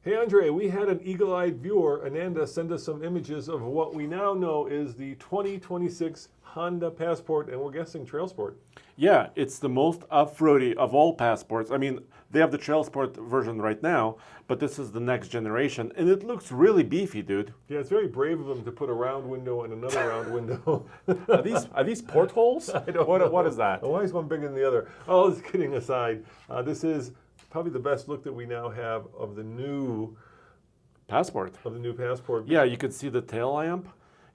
Hey Andre, we had an eagle-eyed viewer, Ananda, send us some images of what we now know is the 2026 Honda Passport, and we're guessing Trail Sport. Yeah, it's the most off-roady of all Passports. I mean, they have the Trail Sport version right now, but this is the next generation, and it looks really beefy, dude. Yeah, it's very brave of them to put a round window and another round window. Are these portholes? I don't know. What is that? Why is one bigger than the other? All this kidding aside, this is probably the best look that we now have of the new Passport. Passport. Yeah, you could see the tail lamp.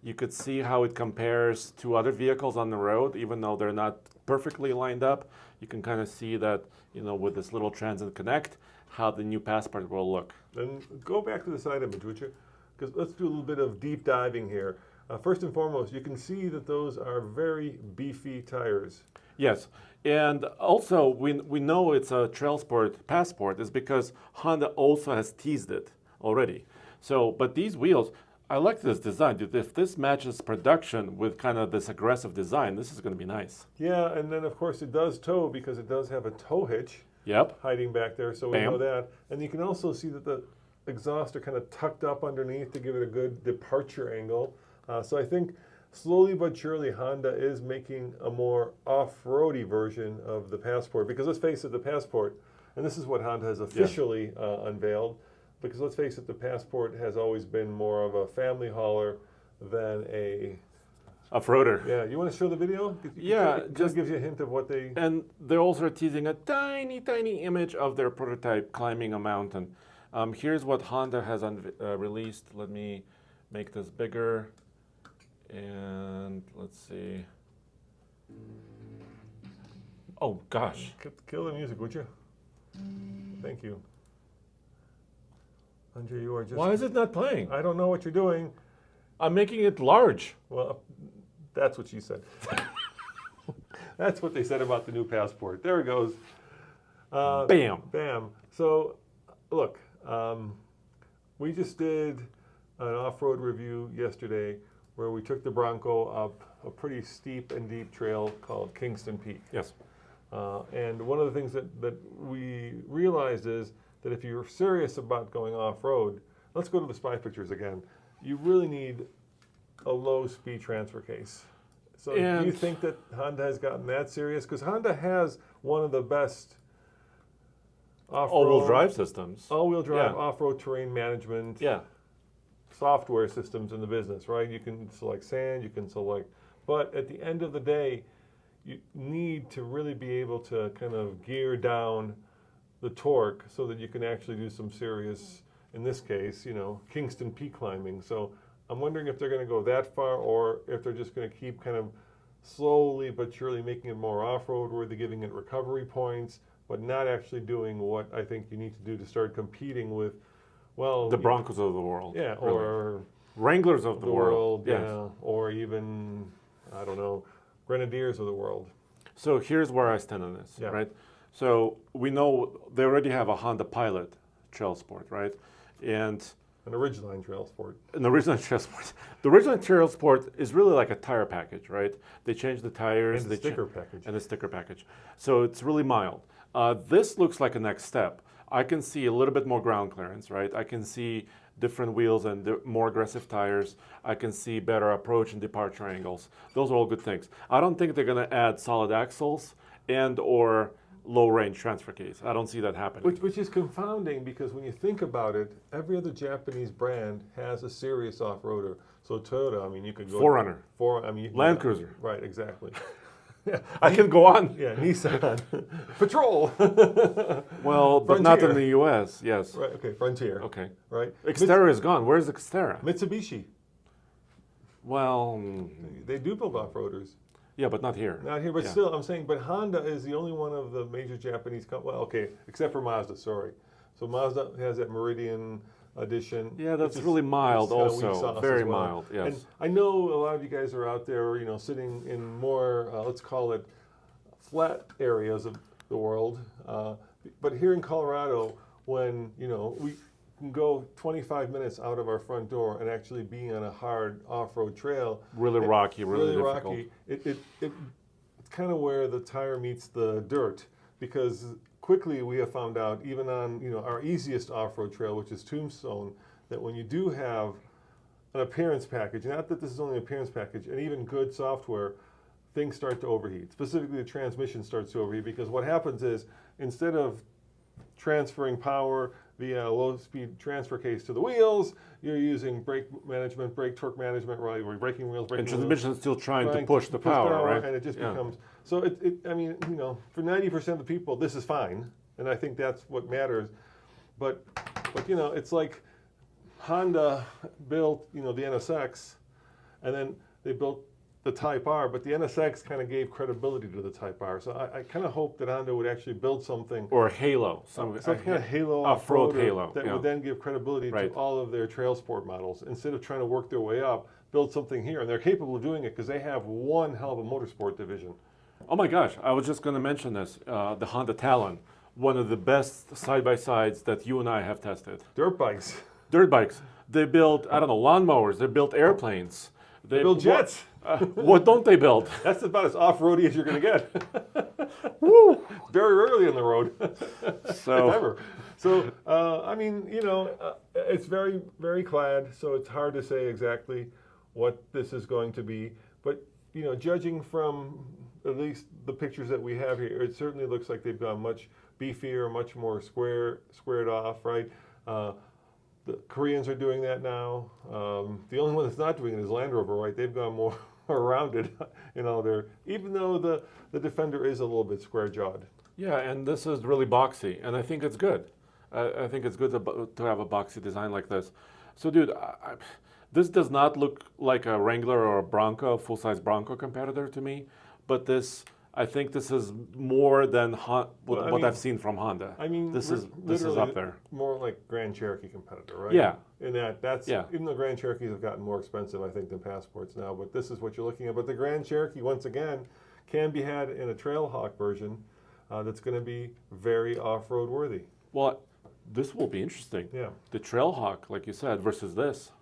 You could see how it compares to other vehicles on the road, even though they're not perfectly lined up. You can kind of see that, with this little Transit Connect, how the new Passport will look. And go back to the side image, would you? Because let's do a little bit of deep diving here. First and foremost, you can see that those are very beefy tires. Yes, and also we know it's a Trail Sport Passport is because Honda also has teased it already. So, but these wheels, I like this design, dude. If this matches production with kind of this aggressive design, this is going to be nice. Yeah, and then of course it does tow because it does have a tow hitch. Yep. Hiding back there, so we Bam. know that. And you can also see that the exhaust are kind of tucked up underneath to give it a good departure angle. So I think slowly but surely Honda is making a more off-roady version of the Passport. Because let's face it, the Passport, and this is what Honda has officially unveiled, because let's face it, the Passport has always been more of a family hauler than a off-roader. Yeah, you want to show the video? Yeah, it just gives you a hint of what they... And they're also teasing a tiny, tiny image of their prototype climbing a mountain. Here's what Honda has released. Let me make this bigger. And let's see. Oh, gosh. Kill the music, would you? Thank you. Andre, you are just... Why is it not playing? I don't know what you're doing. I'm making it large. Well, that's what she said. That's what they said about the new Passport. There it goes. Bam. Bam. So, look, we just did an off-road review yesterday where we took the Bronco up a pretty steep and deep trail called Kingston Peak. Yes. And one of the things that we realized is that if you're serious about going off-road, let's go to the spy pictures again. You really need a low-speed transfer case. So do you think that Honda has gotten that serious? Because Honda has one of the best off-road... all-wheel drive systems. All-wheel drive, off-road terrain management software systems in the business, right? You can select sand, you can select... But at the end of the day, you need to really be able to kind of gear down the torque so that you can actually do some serious, in this case, Kingston Peak climbing. So I'm wondering if they're going to go that far or if they're just going to keep kind of slowly but surely making it more off-road worthy, giving it recovery points, but not actually doing what I think you need to do to start competing with, well... the Broncos of the world. Yeah, really. Or... Wranglers of the world. Yes. Yeah, or even, I don't know, Grenadiers of the world. So here's where I stand on this, right? So we know they already have a Honda Pilot Trail Sport, right? And an Ridgeline Trail Sport. An Ridgeline Trail Sport. The Ridgeline Trail Sport is really like a tire package, right? They change the tires. And the sticker package. And the sticker package. So it's really mild. This looks like a next step. I can see a little bit more ground clearance, right? I can see different wheels and more aggressive tires. I can see better approach and departure angles. Those are all good things. I don't think they're going to add solid axles and or low-range transfer case. I don't see that happening. Which is confounding because when you think about it, every other Japanese brand has a serious off-roader. So Toyota, I mean, you could go... Forerunner. Land Cruiser. Right, exactly. I can go on. Yeah, Nissan. Patrol. Well, but not in the U.S., yes. Right, okay, Frontier. Okay. Right. Xterra is gone. Where's Xterra? Mitsubishi. Well... they do build off-roaders. Yeah, but not here. Not here, but still, I'm saying, but Honda is the only one of the major Japanese companies, well, okay, except for Mazda, sorry. So Mazda has that Meridian edition. Yeah, that's really mild also, very mild, yes. And I know a lot of you guys are out there, sitting in more, let's call it, flat areas of the world. But here in Colorado, when, we can go 25 minutes out of our front door and actually be on a hard off-road trail. Really rocky, really difficult. Rocky. It's kind of where the tire meets the dirt because quickly we have found out, even on our easiest off-road trail, which is Tombstone, that when you do have an appearance package, not that this is only an appearance package, and even good software, things start to overheat. Specifically, the transmission starts to overheat because what happens is instead of transferring power via a low-speed transfer case to the wheels, you're using brake management, brake torque management, right? We're braking wheels, braking And transmission is still trying to push the power, right? And it just becomes so. I mean, for 90% of the people, this is fine, and I think that's what matters. But it's like Honda built the NSX, and then they built the Type R, but the NSX kind of gave credibility to the Type R. So I kind of hope that Honda would actually build something. Or a Halo. Some kind of Halo off-road off-roader Halo. that would then give credibility to all of their trail sport models. Instead of trying to work their way up, build something here. And they're capable of doing it because they have one hell of a motorsport division. Oh my gosh, I was just going to mention this. The Honda Talon, one of the best side-by-sides that you and I have tested. Dirt bikes. Dirt bikes. They build, lawnmowers. They build airplanes. They build jets. What don't they build? That's about as off-roady as you're going to get. Woo! Very rarely on the road, if ever. So, I mean, it's very, very clad, so it's hard to say exactly what this is going to be. But, judging from at least the pictures that we have here, it certainly looks like they've gone much beefier, much more squared off, right? The Koreans are doing that now. The only one that's not doing it is Land Rover, right? They've gone more rounded even though the Defender is a little bit square-jawed. Yeah, and this is really boxy, and I think it's good. I think it's good to have a boxy design like this. So, dude, this does not look like a Wrangler or a Bronco, full-size Bronco competitor to me, but I think this is more than what I've seen from Honda. I mean, this is up there. More like Grand Cherokee competitor, right? Yeah. In that's even though Grand Cherokees have gotten more expensive, I think, than Passports now. But this is what you're looking at. But the Grand Cherokee, once again, can be had in a Trailhawk version that's going to be very off-road worthy. Well, this will be interesting. Yeah. The Trailhawk, like you said, versus this.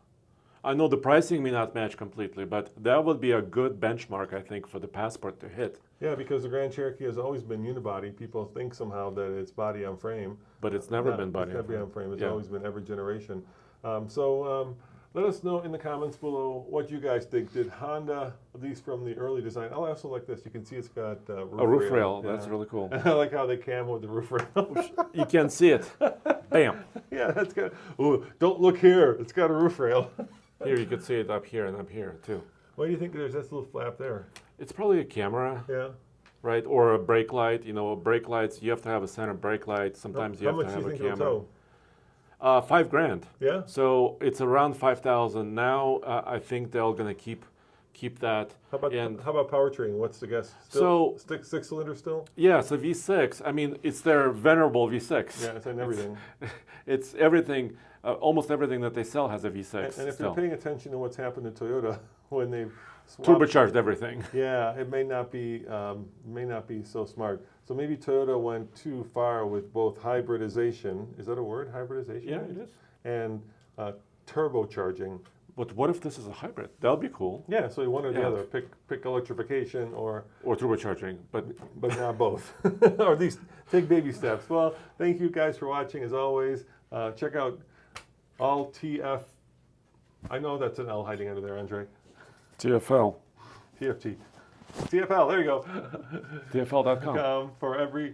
I know the pricing may not match completely, but that would be a good benchmark, I think, for the Passport to hit. Yeah, because the Grand Cherokee has always been unibody. People think somehow that it's body on frame. But it's never been body on frame. It's always been every generation. So let us know in the comments below what you guys think. Did Honda, at least from the early design, I also like this. You can see it's got a roof rail. That's really cool. I like how they camoed the roof rail. You can't see it. Bam. Yeah, that's good. Ooh, don't look here. It's got a roof rail. Here, you could see it up here and up here, too. Why do you think there's this little flap there? It's probably a camera. Yeah. Right? Or a brake light. Brake lights, you have to have a center brake light. Sometimes you have to have a camera. How much do you think it'll tow? $5,000. Yeah. So it's around 5,000 now. I think they're going to keep that. How about powertrain? What's the guess? So six-cylinder still? Yeah, so V6. I mean, it's their venerable V6. Yeah, it's in everything. It's everything. Almost everything that they sell has a V6. And if you're paying attention to what's happened to Toyota when they've turbocharged everything. Yeah, it may not be so smart. So maybe Toyota went too far with both hybridization. Is that a word? Hybridization? Yeah, it is. And turbocharging. But what if this is a hybrid? That would be cool. Yeah, so one or the other. Pick electrification or turbocharging, but not both. Or at least take baby steps. Well, thank you guys for watching as always. Check out all TF. I know that's an L hiding under there, Andre. TFL. TFT. TFL, there you go. TFL.com. For every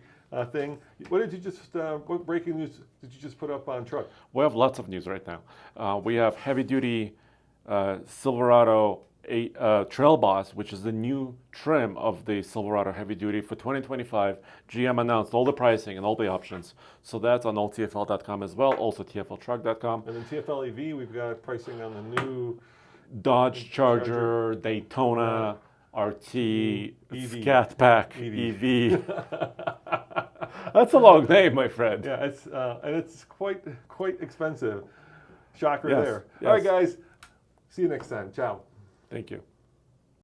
thing. What did you what breaking news did you just put up on truck? We have lots of news right now. We have heavy duty Silverado Trail Boss, which is the new trim of the Silverado heavy duty for 2025. GM announced all the pricing and all the options. So that's on alltfl.com as well, also tfltruck.com. And then TFL EV, we've got pricing on the new Dodge Charger, Daytona, RT, Scat Pack, EV. That's a long name, my friend. Yeah, it's quite expensive. Shocker there. Yes. All right, guys. See you next time. Ciao. Thank you.